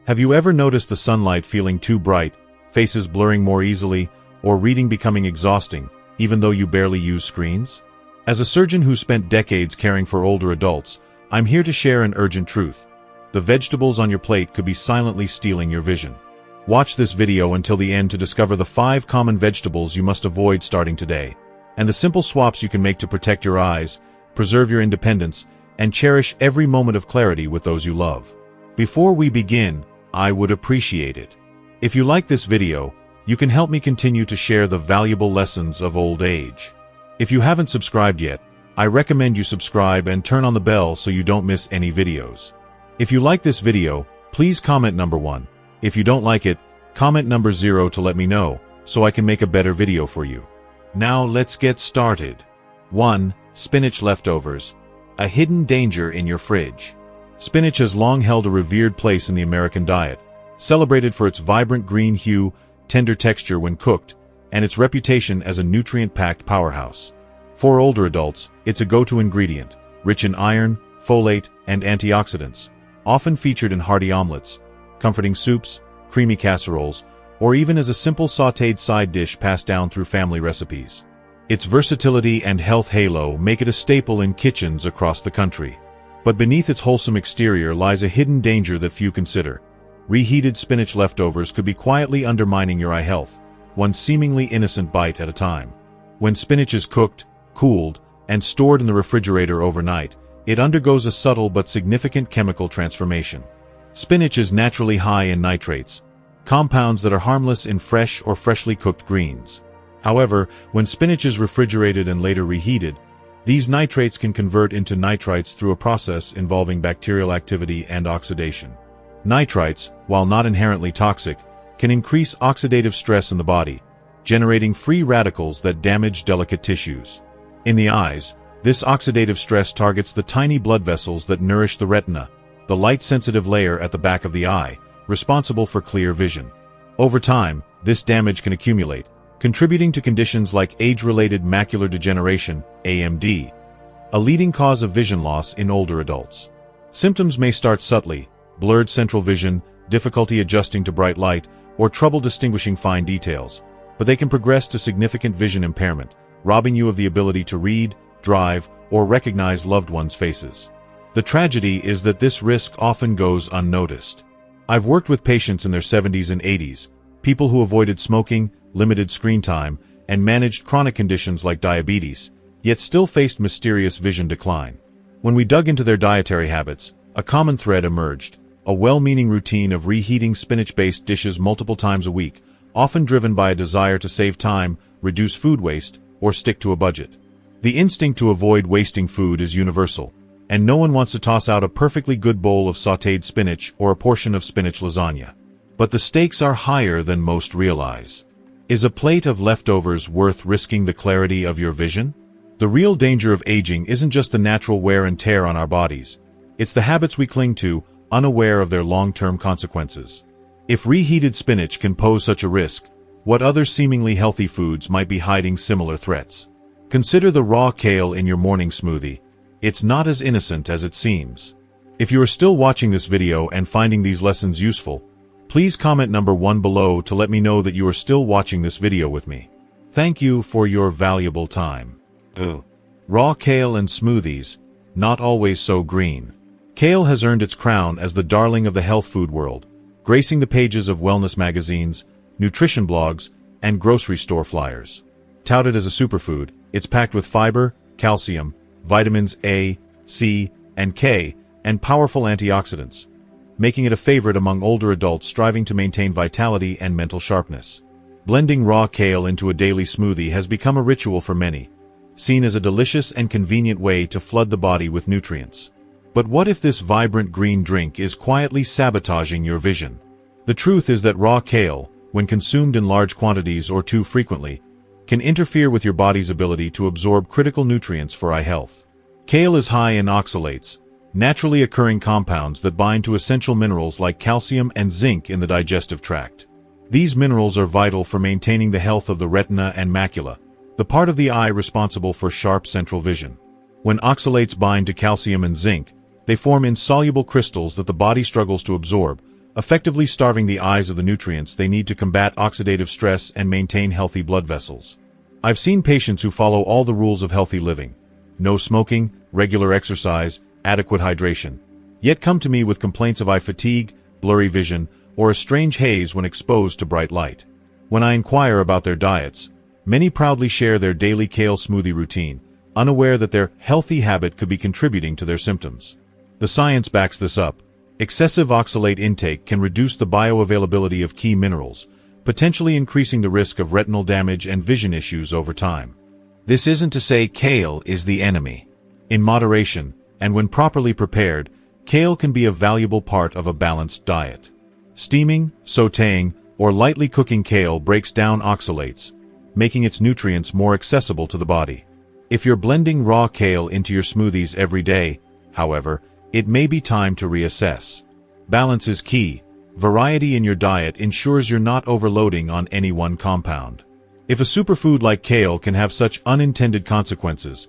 Have you ever noticed the sunlight feeling too bright, faces blurring more easily, or reading becoming exhausting, even though you barely use screens? As a surgeon who spent decades caring for older adults, I'm here to share an urgent truth. The vegetables on your plate could be silently stealing your vision. Watch this video until the end to discover the 5 common vegetables you must avoid starting today, and the simple swaps you can make to protect your eyes, preserve your independence, and cherish every moment of clarity with those you love. Before we begin, I would appreciate it if you like this video. You can help me continue to share the valuable lessons of old age. If you haven't subscribed yet, I recommend you subscribe and turn on the bell so you don't miss any videos. If you like this video, please comment number 1. If you don't like it, comment number 0 to let me know, so I can make a better video for you. Now let's get started. 1. Spinach leftovers. A hidden danger in your fridge. Spinach has long held a revered place in the American diet, celebrated for its vibrant green hue, tender texture when cooked, and its reputation as a nutrient-packed powerhouse. For older adults, it's a go-to ingredient, rich in iron, folate, and antioxidants, often featured in hearty omelets, comforting soups, creamy casseroles, or even as a simple sautéed side dish passed down through family recipes. Its versatility and health halo make it a staple in kitchens across the country. But beneath its wholesome exterior lies a hidden danger that few consider. Reheated spinach leftovers could be quietly undermining your eye health, one seemingly innocent bite at a time. When spinach is cooked, cooled, and stored in the refrigerator overnight, it undergoes a subtle but significant chemical transformation. Spinach is naturally high in nitrates, compounds that are harmless in fresh or freshly cooked greens. However, when spinach is refrigerated and later reheated, these nitrates can convert into nitrites through a process involving bacterial activity and oxidation. Nitrites, while not inherently toxic, can increase oxidative stress in the body, generating free radicals that damage delicate tissues. In the eyes, this oxidative stress targets the tiny blood vessels that nourish the retina, the light-sensitive layer at the back of the eye, responsible for clear vision. Over time, this damage can accumulate, contributing to conditions like age-related macular degeneration, AMD, a leading cause of vision loss in older adults. Symptoms may start subtly: blurred central vision, difficulty adjusting to bright light, or trouble distinguishing fine details, but they can progress to significant vision impairment, robbing you of the ability to read, drive, or recognize loved ones' faces. The tragedy is that this risk often goes unnoticed. I've worked with patients in their 70s and 80s, people who avoided smoking, limited screen time, and managed chronic conditions like diabetes, yet still faced mysterious vision decline. When we dug into their dietary habits, a common thread emerged: a well-meaning routine of reheating spinach-based dishes multiple times a week, often driven by a desire to save time, reduce food waste, or stick to a budget. The instinct to avoid wasting food is universal, and no one wants to toss out a perfectly good bowl of sautéed spinach or a portion of spinach lasagna. But the stakes are higher than most realize. Is a plate of leftovers worth risking the clarity of your vision? The real danger of aging isn't just the natural wear and tear on our bodies. It's the habits we cling to, unaware of their long-term consequences. If reheated spinach can pose such a risk, what other seemingly healthy foods might be hiding similar threats? Consider the raw kale in your morning smoothie. It's not as innocent as it seems. If you are still watching this video and finding these lessons useful, please comment number 1 below to let me know that you are still watching this video with me. Thank you for your valuable time. Raw kale and smoothies, not always so green. Kale has earned its crown as the darling of the health food world, gracing the pages of wellness magazines, nutrition blogs, and grocery store flyers. Touted as a superfood, it's packed with fiber, calcium, vitamins A, C, and K, and powerful antioxidants, making it a favorite among older adults striving to maintain vitality and mental sharpness. Blending raw kale into a daily smoothie has become a ritual for many, seen as a delicious and convenient way to flood the body with nutrients. But what if this vibrant green drink is quietly sabotaging your vision? The truth is that raw kale, when consumed in large quantities or too frequently, can interfere with your body's ability to absorb critical nutrients for eye health. Kale is high in oxalates, naturally occurring compounds that bind to essential minerals like calcium and zinc in the digestive tract. These minerals are vital for maintaining the health of the retina and macula, the part of the eye responsible for sharp central vision. When oxalates bind to calcium and zinc, they form insoluble crystals that the body struggles to absorb, effectively starving the eyes of the nutrients they need to combat oxidative stress and maintain healthy blood vessels. I've seen patients who follow all the rules of healthy living: no smoking, regular exercise, adequate hydration, yet come to me with complaints of eye fatigue, blurry vision, or a strange haze when exposed to bright light. When I inquire about their diets, many proudly share their daily kale smoothie routine, unaware that their healthy habit could be contributing to their symptoms. The science backs this up. Excessive oxalate intake can reduce the bioavailability of key minerals, potentially increasing the risk of retinal damage and vision issues over time. This isn't to say kale is the enemy. In moderation, and when properly prepared, kale can be a valuable part of a balanced diet. Steaming, sautéing, or lightly cooking kale breaks down oxalates, making its nutrients more accessible to the body. If you're blending raw kale into your smoothies every day, however, it may be time to reassess. Balance is key. Variety in your diet ensures you're not overloading on any one compound. If a superfood like kale can have such unintended consequences,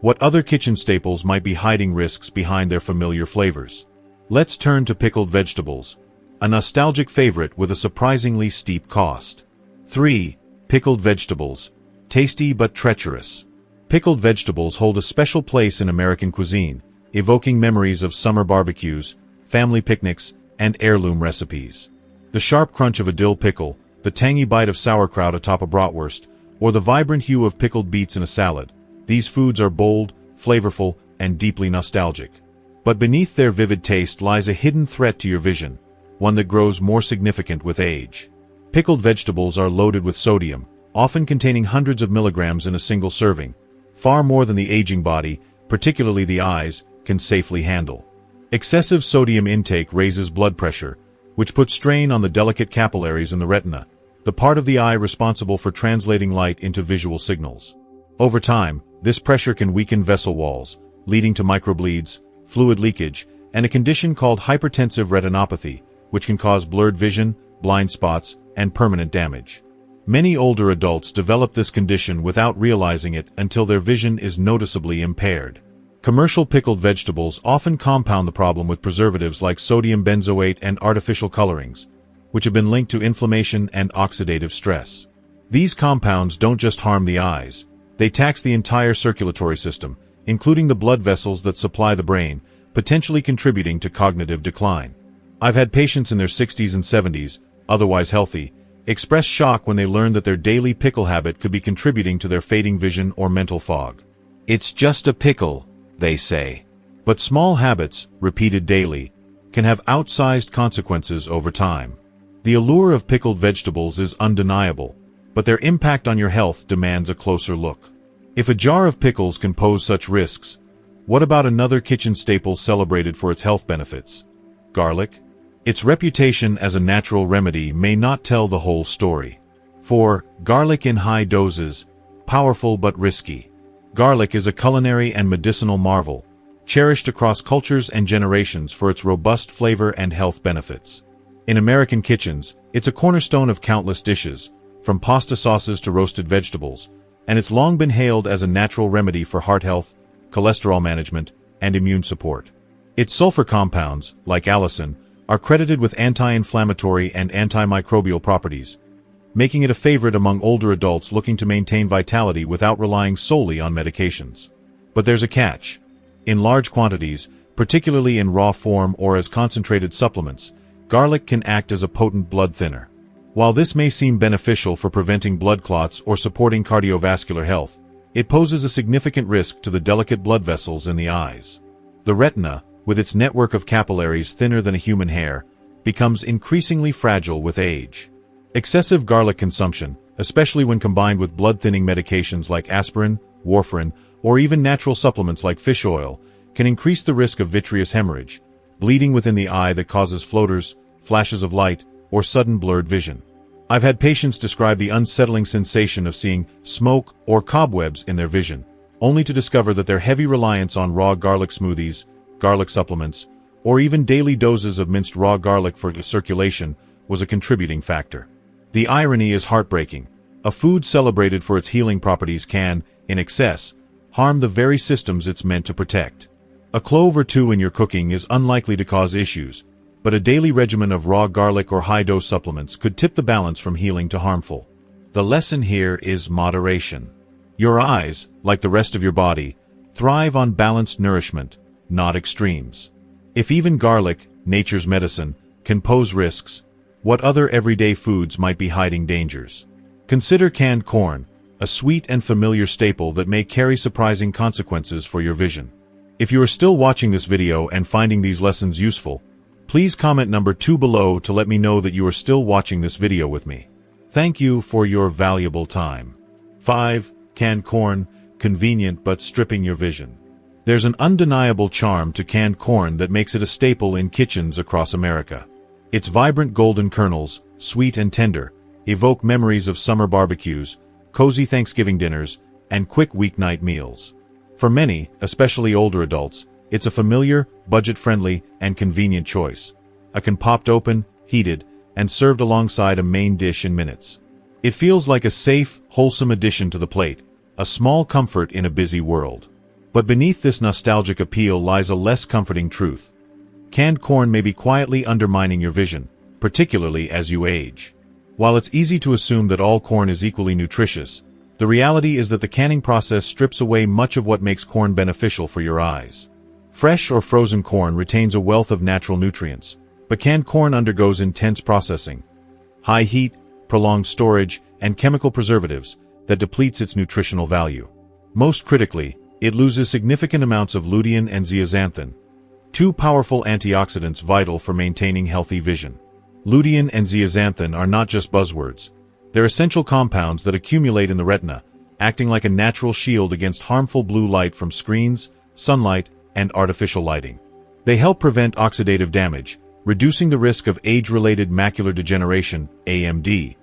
what other kitchen staples might be hiding risks behind their familiar flavors? Let's turn to pickled vegetables, a nostalgic favorite with a surprisingly steep cost. 3. Pickled vegetables. Tasty but treacherous. Pickled vegetables hold a special place in American cuisine, evoking memories of summer barbecues, family picnics, and heirloom recipes. The sharp crunch of a dill pickle, the tangy bite of sauerkraut atop a bratwurst, or the vibrant hue of pickled beets in a salad, these foods are bold, flavorful, and deeply nostalgic. But beneath their vivid taste lies a hidden threat to your vision, one that grows more significant with age. Pickled vegetables are loaded with sodium, often containing hundreds of milligrams in a single serving, far more than the aging body, particularly the eyes, can safely handle. Excessive sodium intake raises blood pressure, which puts strain on the delicate capillaries in the retina, the part of the eye responsible for translating light into visual signals. Over time, this pressure can weaken vessel walls, leading to microbleeds, fluid leakage, and a condition called hypertensive retinopathy, which can cause blurred vision, blind spots, and permanent damage. Many older adults develop this condition without realizing it until their vision is noticeably impaired. Commercial pickled vegetables often compound the problem with preservatives like sodium benzoate and artificial colorings, which have been linked to inflammation and oxidative stress. These compounds don't just harm the eyes, they tax the entire circulatory system, including the blood vessels that supply the brain, potentially contributing to cognitive decline. I've had patients in their 60s and 70s, otherwise healthy, express shock when they learned that their daily pickle habit could be contributing to their fading vision or mental fog. It's just a pickle, they say. But small habits, repeated daily, can have outsized consequences over time. The allure of pickled vegetables is undeniable, but their impact on your health demands a closer look. If a jar of pickles can pose such risks, what about another kitchen staple celebrated for its health benefits? Garlic? Its reputation as a natural remedy may not tell the whole story. For garlic in high doses, powerful but risky. Garlic is a culinary and medicinal marvel, cherished across cultures and generations for its robust flavor and health benefits. In American kitchens, it's a cornerstone of countless dishes, from pasta sauces to roasted vegetables, and it's long been hailed as a natural remedy for heart health, cholesterol management, and immune support. Its sulfur compounds, like allicin, are credited with anti-inflammatory and antimicrobial properties, making it a favorite among older adults looking to maintain vitality without relying solely on medications. But there's a catch. In large quantities, particularly in raw form or as concentrated supplements, garlic can act as a potent blood thinner. While this may seem beneficial for preventing blood clots or supporting cardiovascular health, it poses a significant risk to the delicate blood vessels in the eyes. The retina, with its network of capillaries thinner than a human hair, becomes increasingly fragile with age. Excessive garlic consumption, especially when combined with blood-thinning medications like aspirin, warfarin, or even natural supplements like fish oil, can increase the risk of vitreous hemorrhage, bleeding within the eye that causes floaters, flashes of light, or sudden blurred vision. I've had patients describe the unsettling sensation of seeing smoke or cobwebs in their vision, only to discover that their heavy reliance on raw garlic smoothies, garlic supplements, or even daily doses of minced raw garlic for circulation was a contributing factor. The irony is heartbreaking. A food celebrated for its healing properties can, in excess, harm the very systems it's meant to protect. A clove or two in your cooking is unlikely to cause issues, but a daily regimen of raw garlic or high-dose supplements could tip the balance from healing to harmful. The lesson here is moderation. Your eyes, like the rest of your body, thrive on balanced nourishment, not extremes. If even garlic, nature's medicine, can pose risks, what other everyday foods might be hiding dangers? Consider canned corn, a sweet and familiar staple that may carry surprising consequences for your vision. If you are still watching this video and finding these lessons useful, please comment number 2 below to let me know that you are still watching this video with me. Thank you for your valuable time. 5. Canned corn, convenient but stripping your vision. There's an undeniable charm to canned corn that makes it a staple in kitchens across America. Its vibrant golden kernels, sweet and tender, evoke memories of summer barbecues, cozy Thanksgiving dinners, and quick weeknight meals. For many, especially older adults, it's a familiar, budget-friendly, and convenient choice. It can popped open, heated, and served alongside a main dish in minutes. It feels like a safe, wholesome addition to the plate, a small comfort in a busy world. But beneath this nostalgic appeal lies a less comforting truth. Canned corn may be quietly undermining your vision, particularly as you age. While it's easy to assume that all corn is equally nutritious, the reality is that the canning process strips away much of what makes corn beneficial for your eyes. Fresh or frozen corn retains a wealth of natural nutrients, but canned corn undergoes intense processing, high heat, prolonged storage, and chemical preservatives that depletes its nutritional value. Most critically, it loses significant amounts of lutein and zeaxanthin, two powerful antioxidants vital for maintaining healthy vision. Lutein and zeaxanthin are not just buzzwords. They're essential compounds that accumulate in the retina, acting like a natural shield against harmful blue light from screens, sunlight, and artificial lighting. They help prevent oxidative damage, reducing the risk of age-related macular degeneration, AMD,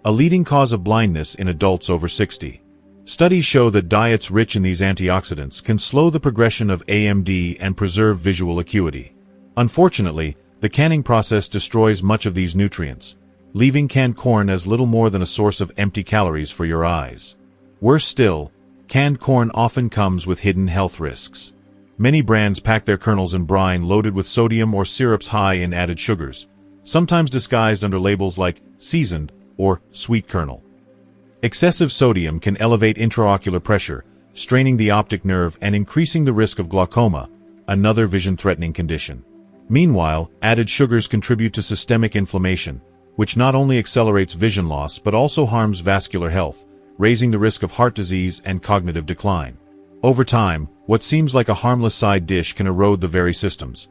a leading cause of blindness in adults over 60. Studies show that diets rich in these antioxidants can slow the progression of AMD and preserve visual acuity. Unfortunately, the canning process destroys much of these nutrients, leaving canned corn as little more than a source of empty calories for your eyes. Worse still, canned corn often comes with hidden health risks. Many brands pack their kernels in brine loaded with sodium or syrups high in added sugars, sometimes disguised under labels like seasoned or sweet kernel. Excessive sodium can elevate intraocular pressure, straining the optic nerve and increasing the risk of glaucoma, another vision-threatening condition. Meanwhile, added sugars contribute to systemic inflammation, which not only accelerates vision loss but also harms vascular health, raising the risk of heart disease and cognitive decline. Over time, what seems like a harmless side dish can erode the very systems,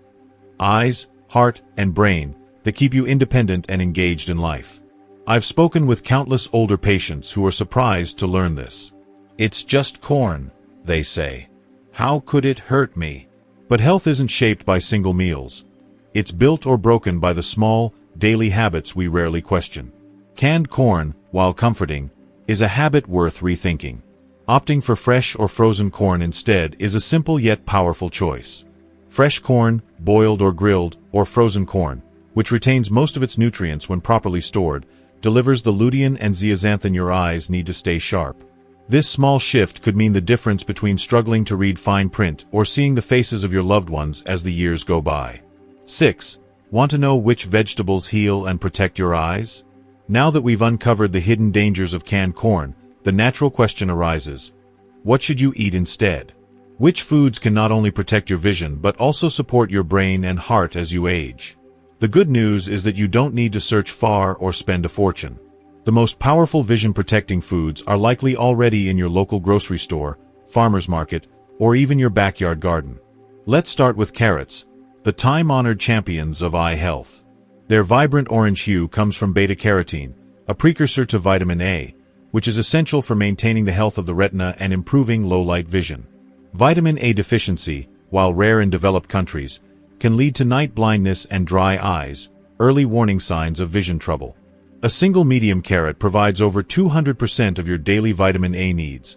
eyes, heart, and brain, that keep you independent and engaged in life. I've spoken with countless older patients who are surprised to learn this. "It's just corn," they say. "How could it hurt me?" But health isn't shaped by single meals. It's built or broken by the small, daily habits we rarely question. Canned corn, while comforting, is a habit worth rethinking. Opting for fresh or frozen corn instead is a simple yet powerful choice. Fresh corn, boiled or grilled, or frozen corn, which retains most of its nutrients when properly stored, delivers the lutein and zeaxanthin your eyes need to stay sharp. This small shift could mean the difference between struggling to read fine print or seeing the faces of your loved ones as the years go by. 6. Want to know which vegetables heal and protect your eyes? Now that we've uncovered the hidden dangers of canned corn, the natural question arises: what should you eat instead? Which foods can not only protect your vision but also support your brain and heart as you age? The good news is that you don't need to search far or spend a fortune. The most powerful vision-protecting foods are likely already in your local grocery store, farmer's market, or even your backyard garden. Let's start with carrots, the time-honored champions of eye health. Their vibrant orange hue comes from beta-carotene, a precursor to vitamin A, which is essential for maintaining the health of the retina and improving low-light vision. Vitamin A deficiency, while rare in developed countries, can lead to night blindness and dry eyes, early warning signs of vision trouble. A single medium carrot provides over 200% of your daily vitamin A needs,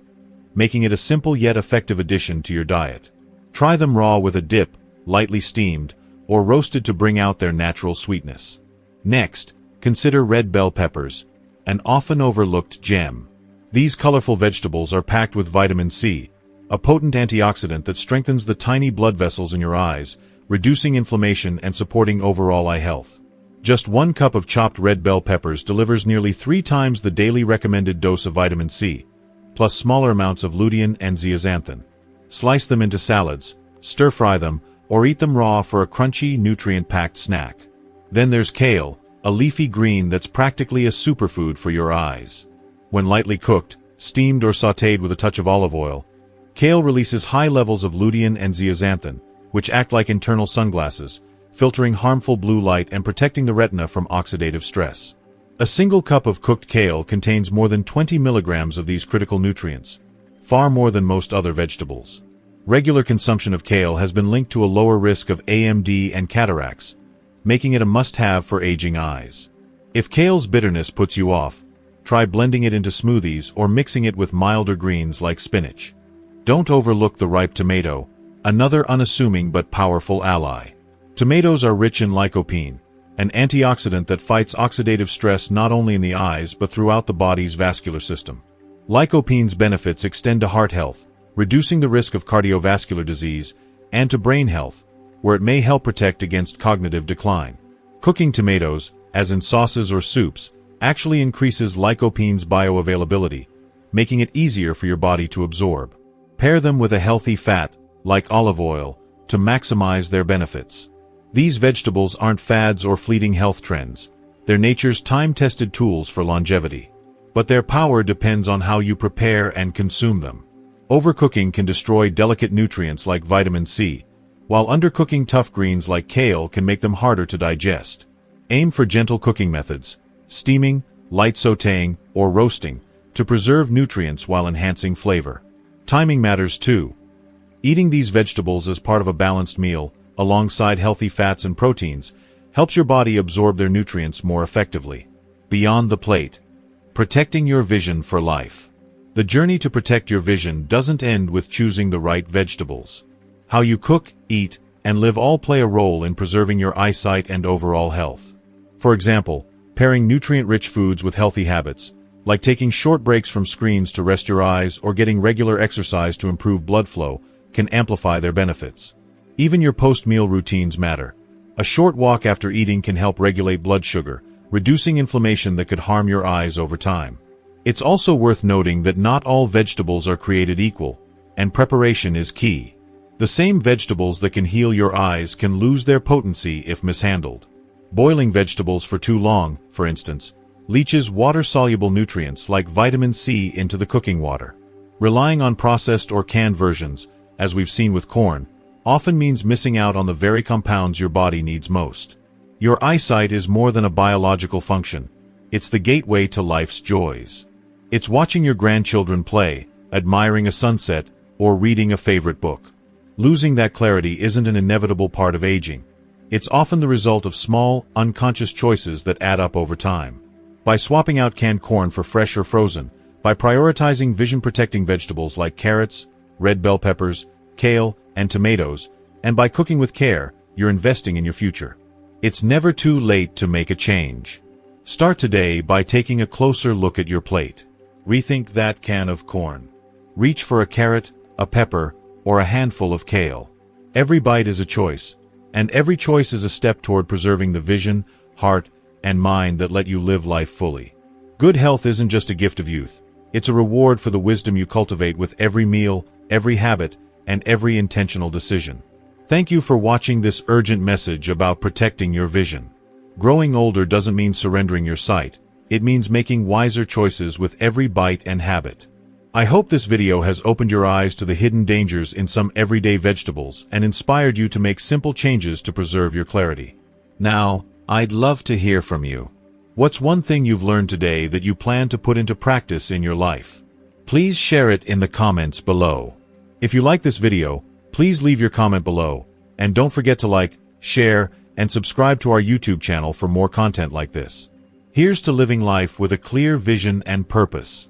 making it a simple yet effective addition to your diet. Try them raw with a dip, lightly steamed, or roasted to bring out their natural sweetness. Next, consider red bell peppers, an often overlooked gem. These colorful vegetables are packed with vitamin C, a potent antioxidant that strengthens the tiny blood vessels in your eyes, reducing inflammation and supporting overall eye health. Just 1 cup of chopped red bell peppers delivers nearly 3 times the daily recommended dose of vitamin C, plus smaller amounts of lutein and zeaxanthin. Slice them into salads, stir-fry them, or eat them raw for a crunchy, nutrient-packed snack. Then there's kale, a leafy green that's practically a superfood for your eyes. When lightly cooked, steamed or sautéed with a touch of olive oil, kale releases high levels of lutein and zeaxanthin, which act like internal sunglasses, filtering harmful blue light and protecting the retina from oxidative stress. A single cup of cooked kale contains more than 20 milligrams of these critical nutrients, far more than most other vegetables. Regular consumption of kale has been linked to a lower risk of AMD and cataracts, making it a must-have for aging eyes. If kale's bitterness puts you off, try blending it into smoothies or mixing it with milder greens like spinach. Don't overlook the ripe tomato, another unassuming but powerful ally. Tomatoes are rich in lycopene, an antioxidant that fights oxidative stress not only in the eyes but throughout the body's vascular system. Lycopene's benefits extend to heart health, reducing the risk of cardiovascular disease, and to brain health, where it may help protect against cognitive decline. Cooking tomatoes, as in sauces or soups, actually increases lycopene's bioavailability, making it easier for your body to absorb. Pair them with a healthy fat, like olive oil, to maximize their benefits. These vegetables aren't fads or fleeting health trends. They're nature's time-tested tools for longevity. But their power depends on how you prepare and consume them. Overcooking can destroy delicate nutrients like vitamin C, while undercooking tough greens like kale can make them harder to digest. Aim for gentle cooking methods, steaming, light sautéing, or roasting, to preserve nutrients while enhancing flavor. Timing matters too. Eating these vegetables as part of a balanced meal, alongside healthy fats and proteins, helps your body absorb their nutrients more effectively. Beyond the plate. Protecting your vision for life. The journey to protect your vision doesn't end with choosing the right vegetables. How you cook, eat, and live all play a role in preserving your eyesight and overall health. For example, pairing nutrient-rich foods with healthy habits, like taking short breaks from screens to rest your eyes or getting regular exercise to improve blood flow, can amplify their benefits. Even your post-meal routines matter. A short walk after eating can help regulate blood sugar, reducing inflammation that could harm your eyes over time. It's also worth noting that not all vegetables are created equal, and preparation is key. The same vegetables that can heal your eyes can lose their potency if mishandled. Boiling vegetables for too long, for instance, leaches water-soluble nutrients like vitamin C into the cooking water. Relying on processed or canned versions, as we've seen with corn, often means missing out on the very compounds your body needs most. Your eyesight is more than a biological function. It's the gateway to life's joys. It's watching your grandchildren play, admiring a sunset, or reading a favorite book. Losing that clarity isn't an inevitable part of aging. It's often the result of small, unconscious choices that add up over time. By swapping out canned corn for fresh or frozen, by prioritizing vision-protecting vegetables like carrots, red bell peppers, kale, and tomatoes, and by cooking with care, you're investing in your future. It's never too late to make a change. Start today by taking a closer look at your plate. Rethink that can of corn. Reach for a carrot, a pepper, or a handful of kale. Every bite is a choice, and every choice is a step toward preserving the vision, heart, and mind that let you live life fully. Good health isn't just a gift of youth. It's a reward for the wisdom you cultivate with every meal, every habit, and every intentional decision. Thank you for watching this urgent message about protecting your vision. Growing older doesn't mean surrendering your sight. It means making wiser choices with every bite and habit. I hope this video has opened your eyes to the hidden dangers in some everyday vegetables and inspired you to make simple changes to preserve your clarity. Now, I'd love to hear from you. What's one thing you've learned today that you plan to put into practice in your life? Please share it in the comments below. If you like this video, please leave your comment below, and don't forget to like, share, and subscribe to our YouTube channel for more content like this. Here's to living life with a clear vision and purpose.